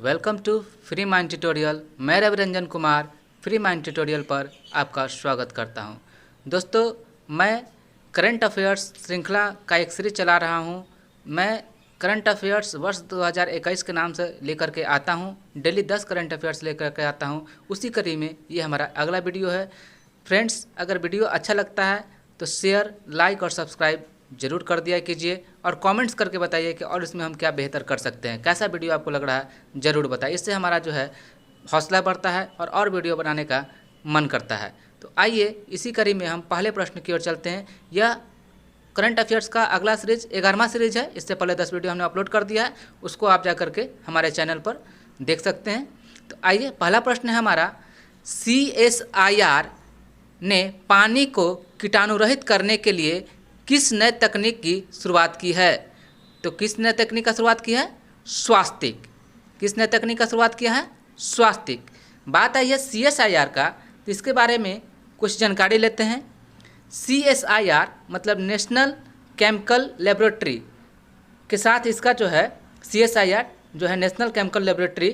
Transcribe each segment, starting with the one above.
Welcome to Free Mind Tutorial. मैं Ravi Ranjan Kumar Free Mind Tutorial पर आपका स्वागत करता हूं। दोस्तों, मैं करंट अफेयर्स श्रृंखला का एक सीरीज चला रहा हूं। मैं करंट अफेयर्स वर्ष 2021 के नाम से लेकर के आता हूं। डेली 10 करंट अफेयर्स लेकर के आता हूं। उसी कड़ी में ये हमारा अगला वीडियो है। फ्रेंड्स, अगर वीडियो अच्छा लगता है तो शेयर, लाइक और सब्सक्राइब जरूर कर दिया कीजिए और कमेंट्स करके बताइए कि और इसमें हम क्या बेहतर कर सकते हैं। कैसा वीडियो आपको लग रहा है ज़रूर बताइए। इससे हमारा जो है हौसला बढ़ता है और वीडियो बनाने का मन करता है। तो आइए इसी कड़ी में हम पहले प्रश्न की ओर चलते हैं। यह करंट अफेयर्स का अगला सीरीज 11वां सीरीज है। इससे पहले 10 वीडियो हमने अपलोड कर दिया है, उसको आप जा करके हमारे चैनल पर देख सकते हैं। तो आइए, पहला प्रश्न है हमारा, CSIR ने पानी को कीटाणुरहित करने के लिए किस नए तकनीक की शुरुआत की है? तो किस नए तकनीक का शुरुआत की है? स्वास्तिक। किस नए तकनीक का शुरुआत किया है? स्वास्तिक। बात आई है CSIR का, तो इसके बारे में कुछ जानकारी लेते हैं। CSIR मतलब नेशनल केमिकल लेबोरेटरी के साथ इसका जो है CSIR जो है नेशनल केमिकल लेबोरेटरी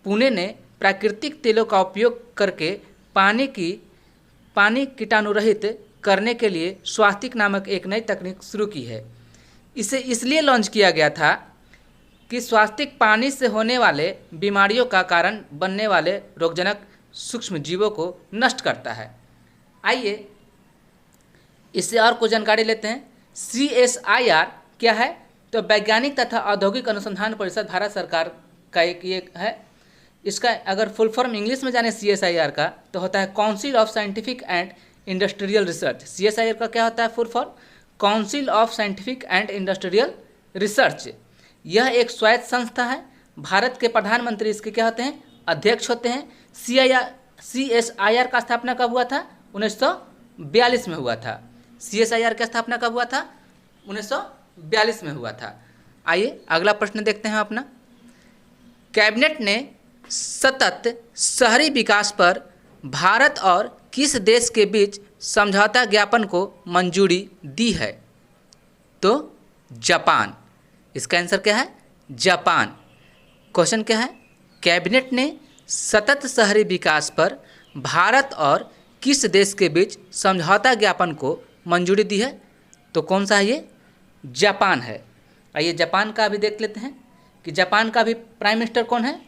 पुणे ने प्राकृतिक तेलों का उपयोग करके पानी कीटाणुरहित करने के लिए स्वास्तिक नामक एक नई तकनीक शुरू की है। इसे इसलिए लॉन्च किया गया था कि स्वास्तिक पानी से होने वाले बीमारियों का कारण बनने वाले रोगजनक सूक्ष्म जीवों को नष्ट करता है। आइए इससे और कुछ जानकारी लेते हैं। CSIR क्या है? तो वैज्ञानिक तथा औद्योगिक अनुसंधान परिषद भारत सरकार का एक ये है। इसका अगर फुल फॉर्म इंग्लिश में जाने CSIR का तो होता है council of scientific and industrial research. CSIR का क्या होता है full form? Council of scientific and industrial research. यह एक स्वायत्त संस्था है। भारत के प्रधानमंत्री इसके क्या होते हैं? अध्यक्ष होते हैं। CSIR का स्थापना कब हुआ था? 1942 में हुआ था। CSIR का स्थापना कब हुआ था? 1942 में हुआ था। आइए अगला प्रश्न देखते हैं अपना। कैबिनेट ने सतत शहरी विकास पर भारत और किस देश के बीच समझौता ज्ञापन को मंजूरी दी है? तो जापान। इसका आंसर क्या है? जापान। क्वेश्चन क्या है? कैबिनेट ने सतत शहरी विकास पर भारत और किस देश के बीच समझौता ज्ञापन को मंजूरी दी है? तो कौन सा है ये? जापान है। आइए जापान का भी देख लेते हैं कि जापान का भी प्राइम मिनिस्टर कौन है?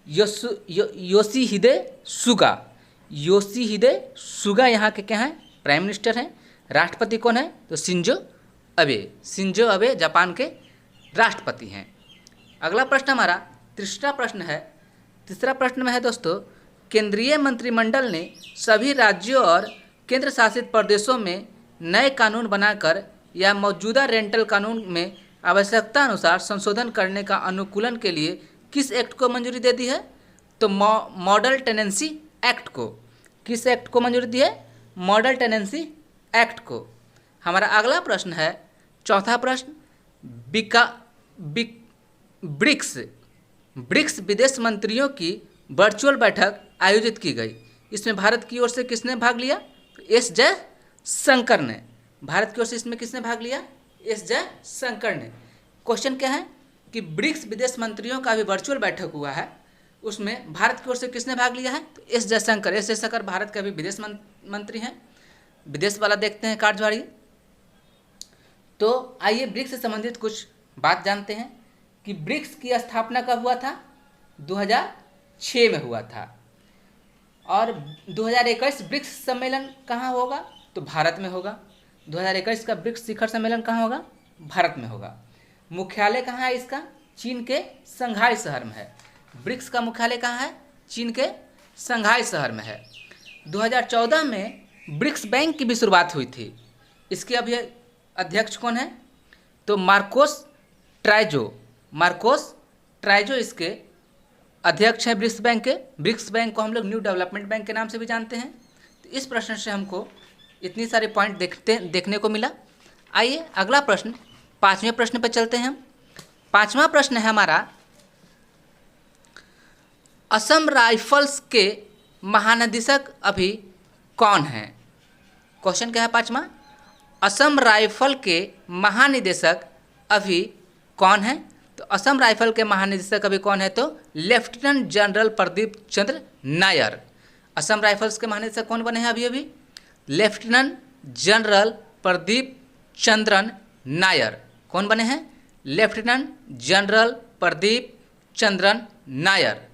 Yoshihide Suga. योशिहिदे सुगा यहाँ के क्या हैं? प्राइम मिनिस्टर हैं। राष्ट्रपति कौन है? तो Shinzo Abe. Shinzo Abe Japan के राष्ट्रपति हैं। अगला प्रश्न हमारा तीसरा प्रश्न है। तीसरा प्रश्न में है दोस्तों, केंद्रीय मंत्रिमंडल ने सभी राज्यों और केंद्र शासित प्रदेशों में नए कानून बनाकर या मौजूदा रेंटल कानून में आवश्यकता अनुसार संशोधन करने का अनुकूलन के लिए किस एक्ट को मंजूरी दे दी है? तो मॉडल टेनेंसी एक्ट को। किस एक्ट को मंजूरी दी है? मॉडल टेनेंसी एक्ट को। हमारा अगला प्रश्न है, चौथा प्रश्न, ब्रिक्स विदेश मंत्रियों की वर्चुअल बैठक आयोजित की गई। इसमें भारत की ओर से किसने भाग लिया? तो एस जयशंकर ने। भारत की ओर से इसमें किसने भाग लिया? एस जयशंकर ने। क्वेश्चन क्या है कि ब्रिक्स विदेश मंत्रियों का भी वर्चुअल बैठक हुआ है, उसमें भारत की ओर से किसने भाग लिया है? तो एस जयशंकर। एस जयशंकर भारत के भी विदेश मंत्री हैं। विदेश वाला देखते हैं कार्यभारी। तो आइए ब्रिक्स से संबंधित कुछ बात जानते हैं कि ब्रिक्स की स्थापना कब हुआ था? 2006 में हुआ था। और 2021 ब्रिक्स सम्मेलन कहाँ होगा? तो भारत में होगा। 2021 का ब्रिक्स शिखर सम्मेलन कहाँ होगा? भारत में होगा। मुख्यालय कहाँ है इसका? चीन के शंघाई शहर में है। ब्रिक्स का मुख्यालय कहाँ है? चीन के शंघाई शहर में है। 2014 में ब्रिक्स बैंक की भी शुरुआत हुई थी। इसके अभी अध्यक्ष कौन है? तो मार्कोस ट्राइजो। मार्कोस ट्राइजो इसके अध्यक्ष हैं ब्रिक्स बैंक के। ब्रिक्स बैंक को हम लोग न्यू डेवलपमेंट बैंक के नाम से भी जानते हैं। तो इस प्रश्न से हमको इतनी सारे पॉइंट देखने को मिला। आइए अगला प्रश्न, पाँचवें प्रश्न पर चलते हैं हम। पाँचवा प्रश्न है हमारा, असम राइफल्स के महानिदेशक अभी कौन हैं? क्वेश्चन क्या है पाँचवा? असम राइफल के महानिदेशक अभी कौन हैं? तो असम राइफल के महानिदेशक अभी कौन है? तो लेफ्टिनेंट जनरल प्रदीप चंद्र नायर। असम राइफल्स के महानिदेशक कौन बने हैं अभी अभी? Lieutenant general Pradeep Chandran Nair. कौन बने हैं? Lieutenant general Pradeep Chandran Nair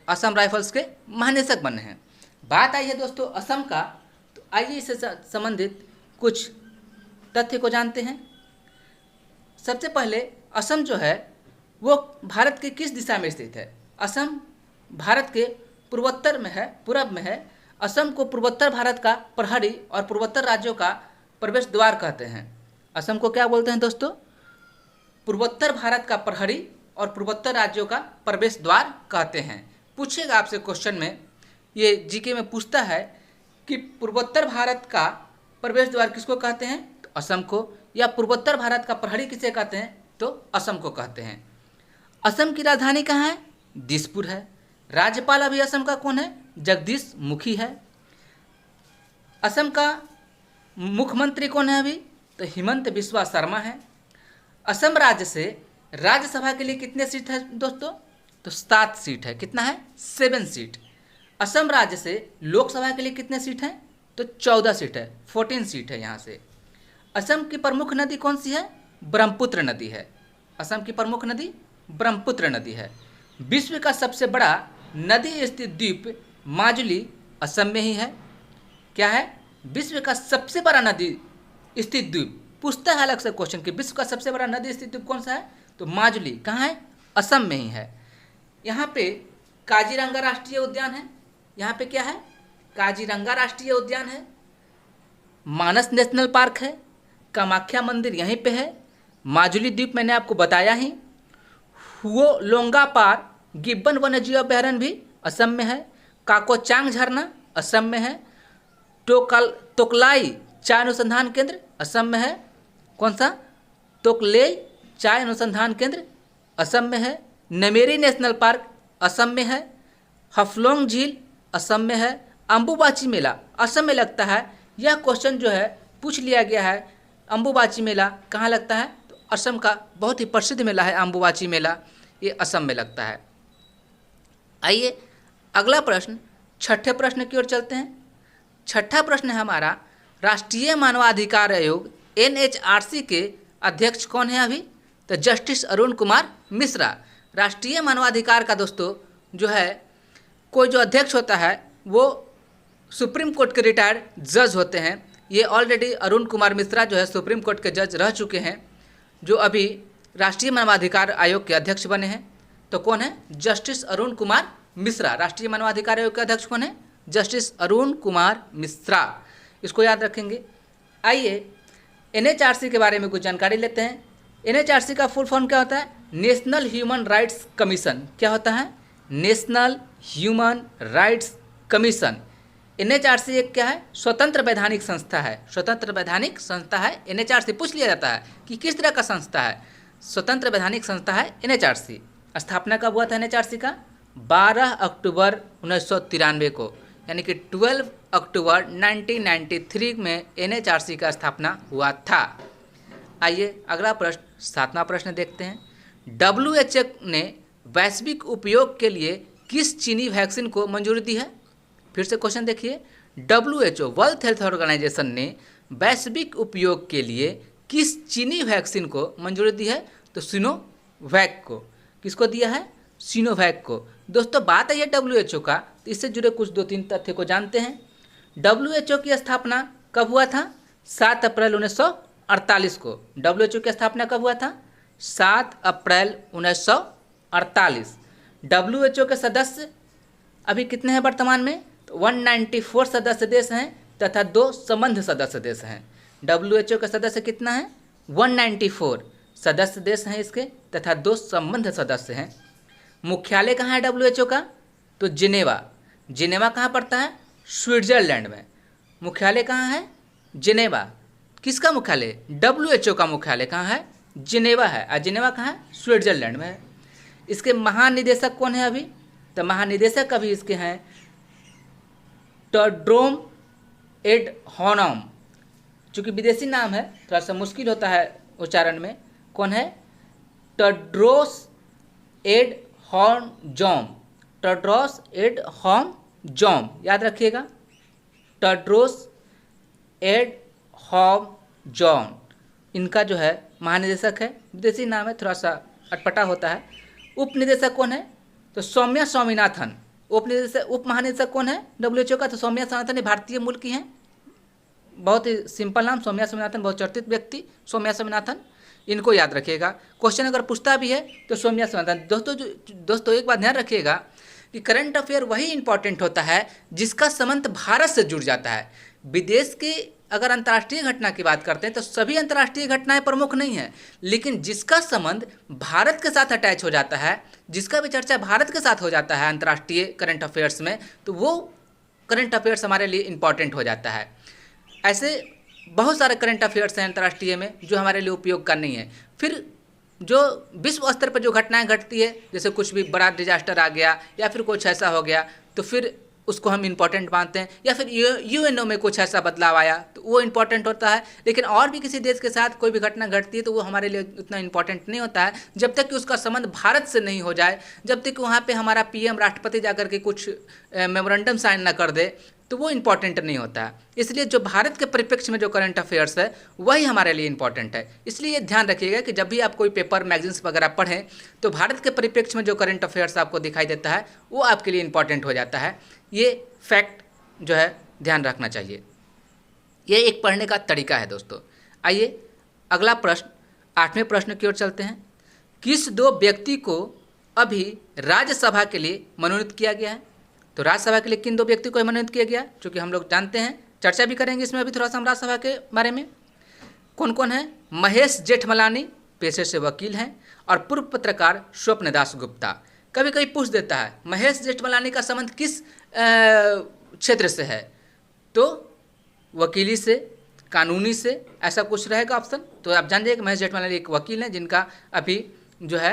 Assam rifles के महानिदेशक बने हैं। बात आई है दोस्तों असम का, तो आइए इससे संबंधित कुछ तथ्य को जानते हैं। सबसे पहले असम जो है वो भारत के किस दिशा में स्थित है? असम भारत के पूर्वोत्तर में है, पूर्व में है। असम को पूर्वोत्तर भारत का प्रहरी और पूर्वोत्तर राज्यों का प्रवेश द्वार कहते हैं। असम को क्या बोलते हैं दोस्तों? पूर्वोत्तर भारत का प्रहरी और पूर्वोत्तर राज्यों का प्रवेश द्वार कहते हैं। पूछेगा आपसे क्वेश्चन में, ये जीके में पूछता है कि पूर्वोत्तर भारत का प्रवेश द्वार किसको कहते हैं? तो असम को। या पूर्वोत्तर भारत का प्रहरी किसे कहते हैं? तो असम को कहते हैं। असम की राजधानी कहाँ है? दिसपुर है। राज्यपाल अभी असम का कौन है? जगदीश मुखी है। असम का मुख्यमंत्री कौन है अभी? तो हिमंत बिस्वा शर्मा है। असम राज्य से राज्यसभा के लिए कितने सीट है दोस्तों? तो 7 सीट है। कितना है? 7 सीट। असम राज्य से लोकसभा के लिए कितने सीट हैं? तो 14 सीट है, 14 सीट है यहाँ से। असम की प्रमुख नदी कौन सी है? ब्रह्मपुत्र नदी है। असम की प्रमुख नदी ब्रह्मपुत्र नदी है। विश्व का सबसे बड़ा नदी स्थित द्वीप माजुली असम में ही है। क्या है? विश्व का सबसे बड़ा नदी स्थित द्वीप। पूछता है अलग से क्वेश्चन कि विश्व का सबसे बड़ा नदी स्थित द्वीप कौन सा है? तो माजुली। कहाँ है? असम में ही है। यहाँ पे काजीरंगा राष्ट्रीय उद्यान है। यहाँ पे क्या है? काजीरंगा राष्ट्रीय उद्यान है। मानस नेशनल पार्क है। कामाख्या मंदिर यहीं पे है। माजुली द्वीप मैंने आपको बताया ही। हुओ लोंगा पार गिब्बन वन्यजीव अभयारण्य भी असम में है। काकोचांग झरना असम में है। तोकलाई चाय अनुसंधान केंद्र असम में है। कौन सा? तोकलेई चाय अनुसंधान केंद्र असम में है। नमेरी नेशनल पार्क असम में है। हफलोंग झील असम में है। अम्बुबाची मेला असम में लगता है। यह क्वेश्चन जो है पूछ लिया गया है। अम्बुबाची मेला कहाँ लगता है? तो असम का बहुत ही प्रसिद्ध मेला है अम्बुबाची मेला, ये असम में लगता है। आइए अगला प्रश्न, छठे प्रश्न की ओर चलते हैं। छठा प्रश्न है हमारा, राष्ट्रीय मानवाधिकार आयोग NHRC के अध्यक्ष कौन है अभी? तो जस्टिस अरुण कुमार मिश्रा। राष्ट्रीय मानवाधिकार का दोस्तों जो है कोई जो अध्यक्ष होता है वो सुप्रीम कोर्ट के रिटायर्ड जज होते हैं। ये ऑलरेडी अरुण कुमार मिश्रा जो है सुप्रीम कोर्ट के जज रह चुके हैं, जो अभी राष्ट्रीय मानवाधिकार आयोग के अध्यक्ष बने हैं। तो कौन है? जस्टिस अरुण कुमार मिश्रा। राष्ट्रीय मानवाधिकार आयोग के अध्यक्ष कौन है? जस्टिस अरुण कुमार मिश्रा। इसको याद रखेंगे। आइए NHRC के बारे में कुछ जानकारी लेते हैं। NHRC का फुल फॉर्म क्या होता है? National human rights commission. क्या होता है? National human rights commission. NHRC एक क्या है? स्वतंत्र वैधानिक संस्था है। स्वतंत्र वैधानिक संस्था है NHRC। पूछ लिया जाता है कि किस तरह का संस्था है? स्वतंत्र वैधानिक संस्था है NHRC। स्थापना कब हुआ था NHRC का? 12 अक्टूबर 1993 को, यानी कि 12 अक्टूबर 1993 में NHRC का स्थापना हुआ था। आइए अगला प्रश्न, 7वां प्रश्न देखते हैं। WHO ने वैश्विक उपयोग के लिए किस चीनी वैक्सीन को मंजूरी दी है? फिर से क्वेश्चन देखिए। WHO वर्ल्ड हेल्थ ऑर्गेनाइजेशन ने वैश्विक उपयोग के लिए किस चीनी वैक्सीन को मंजूरी दी है? तो सिनोवैक को। किसको दिया है? सिनोवैक को। दोस्तों बात है ये WHO का, तो इससे जुड़े कुछ 2-3 तथ्य को जानते हैं। WHO की स्थापना कब हुआ था? 7 अप्रैल 1948 को। WHO की स्थापना कब हुआ था? 7 अप्रैल 1948। WHO के सदस्य अभी कितने हैं वर्तमान में? तो 194 सदस्य देश हैं तथा 2 संबंध सदस्य देश हैं। WHO के सदस्य कितना है? 194 सदस्य देश हैं इसके तथा 2 संबंध सदस्य हैं। मुख्यालय कहाँ है WHO का? तो जिनेवा। जिनेवा कहाँ पड़ता है? स्विट्जरलैंड में। मुख्यालय कहाँ है? जिनेवा। किसका मुख्यालय? WHO का मुख्यालय कहाँ है? जिनेवा है। और जिनेवा कहाँ है? स्विट्जरलैंड में है। इसके महानिदेशक कौन है अभी? तो महानिदेशक अभी इसके हैं टेड्रोस एडहानोम। चूँकि विदेशी नाम है थोड़ा सा मुश्किल होता है उच्चारण में। कौन है? टेड्रोस एडहानोम, टेड्रोस एडहानोम, याद रखिएगा, टेड्रोस एडहानोम इनका जो है महानिदेशक है, विदेशी नाम है, थोड़ा सा अटपटा होता है। उप निदेशक कौन है? तो सौम्या स्वामीनाथन। उप महानिदेशक कौन है WHO का? तो सौम्या स्वामीनाथन, ये भारतीय मूल की हैं, बहुत ही सिंपल नाम, सौम्या स्वामीनाथन, बहुत चर्चित व्यक्ति सौम्या स्वामीनाथन, इनको याद रखिएगा। क्वेश्चन अगर पूछता भी है तो सौम्या स्वामीनाथन। दोस्तों एक बात ध्यान रखिएगा कि करंट अफेयर वही इंपॉर्टेंट होता है जिसका संबंध भारत से जुड़ जाता है। विदेश के अगर अंतर्राष्ट्रीय घटना की बात करते हैं तो सभी अंतर्राष्ट्रीय घटनाएं प्रमुख नहीं हैं, लेकिन जिसका संबंध भारत के साथ अटैच हो जाता है, जिसका भी चर्चा भारत के साथ हो जाता है अंतर्राष्ट्रीय करंट अफेयर्स में, तो वो करंट अफेयर्स हमारे लिए इम्पॉर्टेंट हो जाता है। ऐसे बहुत सारे करंट अफेयर्स हैं अंतर्राष्ट्रीय में जो हमारे लिए उपयोग का नहीं है। फिर जो विश्व स्तर पर जो घटनाएं घटती है, जैसे कुछ भी बड़ा डिजास्टर आ गया या फिर कुछ ऐसा हो गया, तो फिर उसको हम इम्पोर्टेंट मानते हैं, या फिर UNO में कुछ ऐसा बदलाव आया तो वो इम्पोर्टेंट होता है। लेकिन और भी किसी देश के साथ कोई भी घटना घटती है तो वो हमारे लिए उतना इम्पोर्टेंट नहीं होता है जब तक कि उसका संबंध भारत से नहीं हो जाए, जब तक कि वहाँ पे हमारा PM राष्ट्रपति जाकर के कुछ मेमोरेंडम साइन ना कर दे, तो वो इम्पॉर्टेंट नहीं होता है। इसलिए जो भारत के परिप्रेक्ष्य में जो करंट अफेयर्स है वही हमारे लिए इम्पॉर्टेंट है। इसलिए ध्यान रखिएगा कि जब भी आप कोई पेपर मैगजीन्स वगैरह पढ़ें तो भारत के परिप्रेक्ष्य में जो करंट अफेयर्स आपको दिखाई देता है वो आपके लिए इम्पॉर्टेंट हो जाता है। ये फैक्ट जो है ध्यान रखना चाहिए। ये एक पढ़ने का तरीका है दोस्तों। आइए अगला प्रश्न, 8वें प्रश्न की ओर चलते हैं। किस 2 व्यक्ति को अभी राज्यसभा के लिए मनोनीत किया गया है? तो राज्यसभा के लिए किन 2 व्यक्ति को मनोनीत किया गया, चूँकि हम लोग जानते हैं, चर्चा भी करेंगे इसमें अभी थोड़ा सा हम राज्यसभा के बारे में। कौन कौन है? महेश जेठमलानी पेशे से वकील हैं, और पूर्व पत्रकार स्वप्न दास गुप्ता। कभी कभी पूछ देता है महेश जेठमलानी का संबंध किस क्षेत्र से है, तो वकीली से, कानूनी से, ऐसा कुछ रहेगा ऑप्शन। तो आप जान जाइए कि महेश जेठमलानी एक वकील हैं जिनका अभी जो है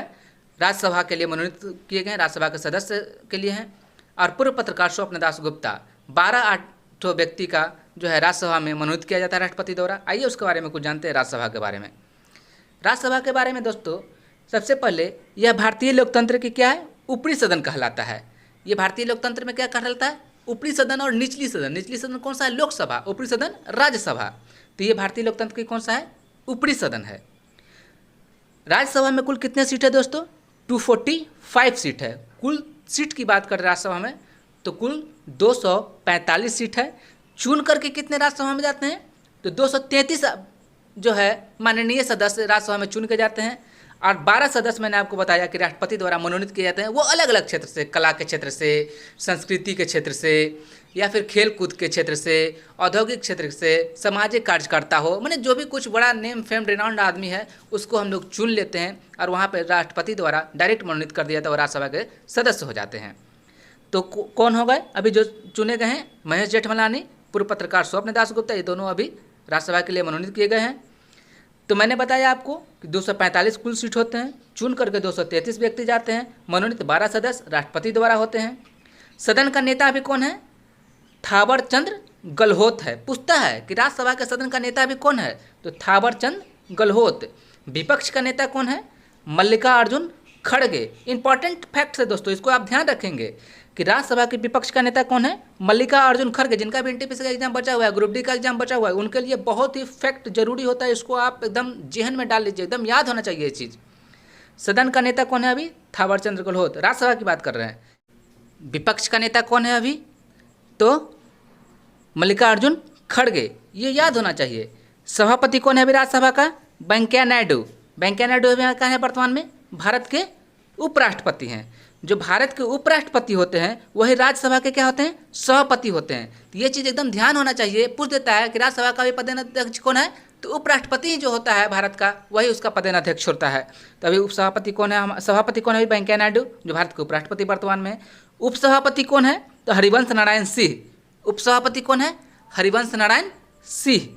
राज्यसभा के लिए मनोनीत किए गए हैं, राज्यसभा के सदस्य के लिए हैं। और पूर्व पत्रकार स्वप्न दास गुप्ता, 12 व्यक्ति का जो है राज्यसभा में मनोनीत किया जाता है राष्ट्रपति द्वारा। आइए उसके बारे में कुछ जानते हैं राज्यसभा के बारे में। राज्यसभा के बारे में दोस्तों सबसे पहले यह भारतीय लोकतंत्र की क्या है, ऊपरी सदन कहलाता है। ये भारतीय लोकतंत्र में क्या कहलाता है? ऊपरी सदन और निचली सदन। निचली सदन कौन सा है? लोकसभा। ऊपरी सदन राज्यसभा। तो ये भारतीय लोकतंत्र की कौन सा है? ऊपरी सदन है। राज्यसभा में कुल कितने सीट है दोस्तों? 245 सीट है। कुल सीट की बात करें राज्यसभा में तो कुल 245 सीट है। चुन करके कितने राज्यसभा में जाते हैं? तो 233 जो है माननीय सदस्य राज्यसभा में चुन के जाते हैं, और 12 सदस्य मैंने आपको बताया कि राष्ट्रपति द्वारा मनोनीत किए जाते हैं। वो अलग अलग क्षेत्र से, कला के क्षेत्र से, संस्कृति के क्षेत्र से, या फिर खेल कूद के क्षेत्र से, औद्योगिक क्षेत्र से, सामाजिक कार्यकर्ता हो, मैंने जो भी कुछ बड़ा नेम फेम रिनाउंड आदमी है उसको हम लोग चुन लेते हैं और वहाँ पर राष्ट्रपति द्वारा डायरेक्ट मनोनीत कर दिया था और राज्यसभा के सदस्य हो जाते हैं। तो कौन हो गए अभी जो चुने गए हैं? महेश जेठमलानी, पूर्व पत्रकार स्वप्न दास गुप्ता, ये दोनों अभी राज्यसभा के लिए मनोनीत किए गए हैं। तो मैंने बताया आपको कि 245 कुल सीट होते हैं, चुन करके 233 व्यक्ति जाते हैं, मनोनीत 12 सदस्य राष्ट्रपति द्वारा होते हैं। सदन का नेता अभी कौन है? थावर चंद गहलोत है। पूछता है कि राज्यसभा के सदन का नेता अभी कौन है? तो थावर चंद गहलोत। विपक्ष का नेता कौन है? मल्लिकार्जुन खड़गे। इंपॉर्टेंट फैक्ट है दोस्तों, इसको आप ध्यान रखेंगे कि राज्यसभा के विपक्ष का नेता कौन है? मल्लिकार्जुन खड़गे, जिनका भी NTPC का एग्जाम बचा हुआ है, ग्रुप D का एग्जाम बचा हुआ है, उनके लिए बहुत ही फैक्ट जरूरी होता है। इसको आप एकदम जेहन में डाल लीजिए, एकदम याद होना चाहिए ये चीज़। सदन का नेता कौन है अभी? थावर चंद गहलोत। राज्यसभा की बात कर रहे हैं। विपक्ष का नेता कौन है अभी? तो मल्लिकार्जुन खड़गे, ये याद होना चाहिए। सभापति कौन है अभी राज्यसभा का? वेंकैया नायडू। वेंकैया नायडू अभी कहाँ है वर्तमान में? भारत के उपराष्ट्रपति हैं। जो भारत के उपराष्ट्रपति होते हैं वही राज्यसभा के क्या होते हैं? सभापति होते हैं। तो ये चीज़ एकदम ध्यान होना चाहिए। पूछ देता है कि राज्यसभा का भी पदेनाध्यक्ष कौन है? तो उपराष्ट्रपति जो होता है भारत का, वही उसका पदेनाध्यक्ष होता है। तो अभी उपसभापति कौन है? सभापति कौन है अभी? वेंकैया नायडू, जो भारत के उपराष्ट्रपति वर्तमान में। उपसभापति कौन है? तो हरिवंश नारायण सिंह। उपसभापति कौन है? हरिवंश नारायण सिंह।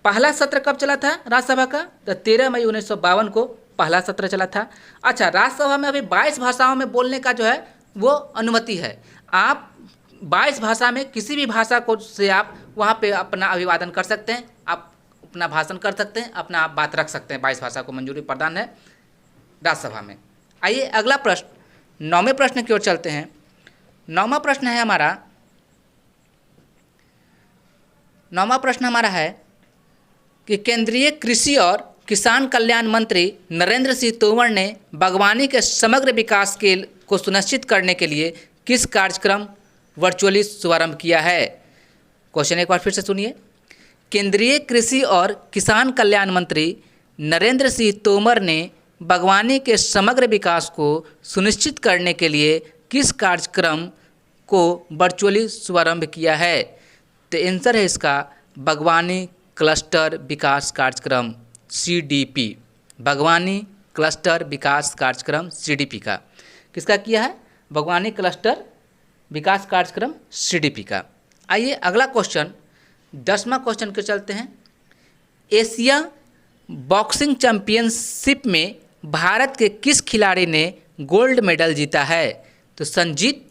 पहला सत्र कब चला था राज्यसभा का? तो 13 मई 1952 को पहला सत्र चला था। अच्छा, राज्यसभा में अभी 22 भाषाओं में बोलने का जो है वो अनुमति है। आप 22 भाषा में किसी भी भाषा को से आप वहाँ पे अपना अभिवादन कर सकते हैं, आप अपना भाषण कर सकते हैं, अपना आप बात रख सकते हैं। 22 भाषा को मंजूरी प्रदान है। राज्यसभा में। आइए अगला प्रश्न 9वें प्रश्न की ओर चलते हैं। 9वां प्रश्न है हमारा 9वां प्रश्न हमारा है कि केंद्रीय कृषि और किसान कल्याण मंत्री नरेंद्र सिंह तोमर ने बागवानी के समग्र विकास को सुनिश्चित करने के लिए किस कार्यक्रम वर्चुअली शुभारंभ किया है। क्वेश्चन एक बार फिर से सुनिए। केंद्रीय कृषि और किसान कल्याण मंत्री नरेंद्र सिंह तोमर ने बागवानी के समग्र विकास को सुनिश्चित करने के लिए किस कार्यक्रम को वर्चुअली शुभारंभ किया है। तो आंसर है इसका बागवानी क्लस्टर विकास कार्यक्रम CDP। बागवानी क्लस्टर विकास कार्यक्रम CDP का किसका किया है? बागवानी क्लस्टर विकास कार्यक्रम CDP का। आइए अगला क्वेश्चन 10वां क्वेश्चन के चलते हैं। एशिया बॉक्सिंग चैंपियनशिप में भारत के किस खिलाड़ी ने गोल्ड मेडल जीता है? तो संजीत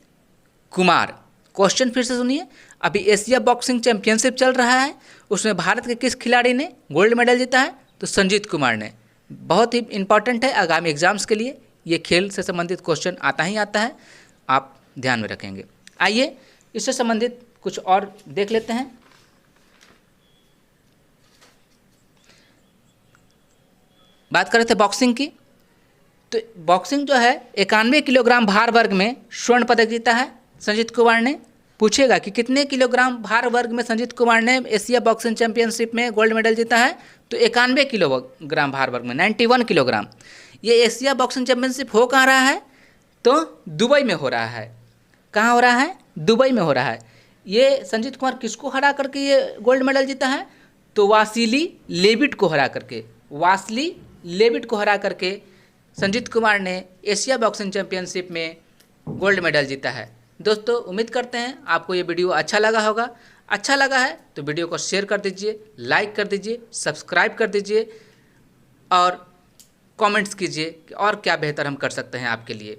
कुमार। क्वेश्चन फिर से सुनिए। अभी एशिया बॉक्सिंग चैंपियनशिप चल रहा है, उसमें भारत के किस खिलाड़ी ने गोल्ड मेडल जीता है? तो संजीत कुमार ने। बहुत ही इंपॉर्टेंट है आगामी एग्जाम्स के लिए, ये खेल से संबंधित क्वेश्चन आता ही आता है, आप ध्यान में रखेंगे। आइए इससे संबंधित कुछ और देख लेते हैं। बात कर रहे थे बॉक्सिंग की, तो बॉक्सिंग जो है 91 किलोग्राम भार वर्ग में स्वर्ण पदक जीता है संजीत कुमार ने। पूछेगा कि कितने किलोग्राम भार वर्ग में संजीत कुमार ने एशिया बॉक्सिंग चैंपियनशिप में गोल्ड मेडल जीता है? तो 91 किलोग्राम भार वर्ग में, 91 किलोग्राम। ये एशिया बॉक्सिंग चैंपियनशिप हो कहाँ रहा है? तो दुबई में हो रहा है। कहाँ हो रहा है? दुबई में हो रहा है। ये संजीत कुमार किसको हरा करके ये गोल्ड मेडल जीता है? तो वासिली लेविट को हरा करके, वासिली लेविट को हरा करके संजीत कुमार ने एशिया बॉक्सिंग चैंपियनशिप में गोल्ड मेडल जीता है। दोस्तों उम्मीद करते हैं आपको ये वीडियो अच्छा लगा होगा। अच्छा लगा है तो वीडियो को शेयर कर दीजिए, लाइक कर दीजिए, सब्सक्राइब कर दीजिए और कमेंट्स कीजिए कि और क्या बेहतर हम कर सकते हैं आपके लिए।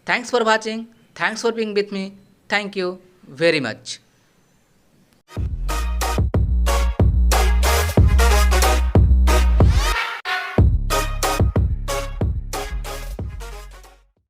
Thanks for watching, thanks for being with me, thank you very much.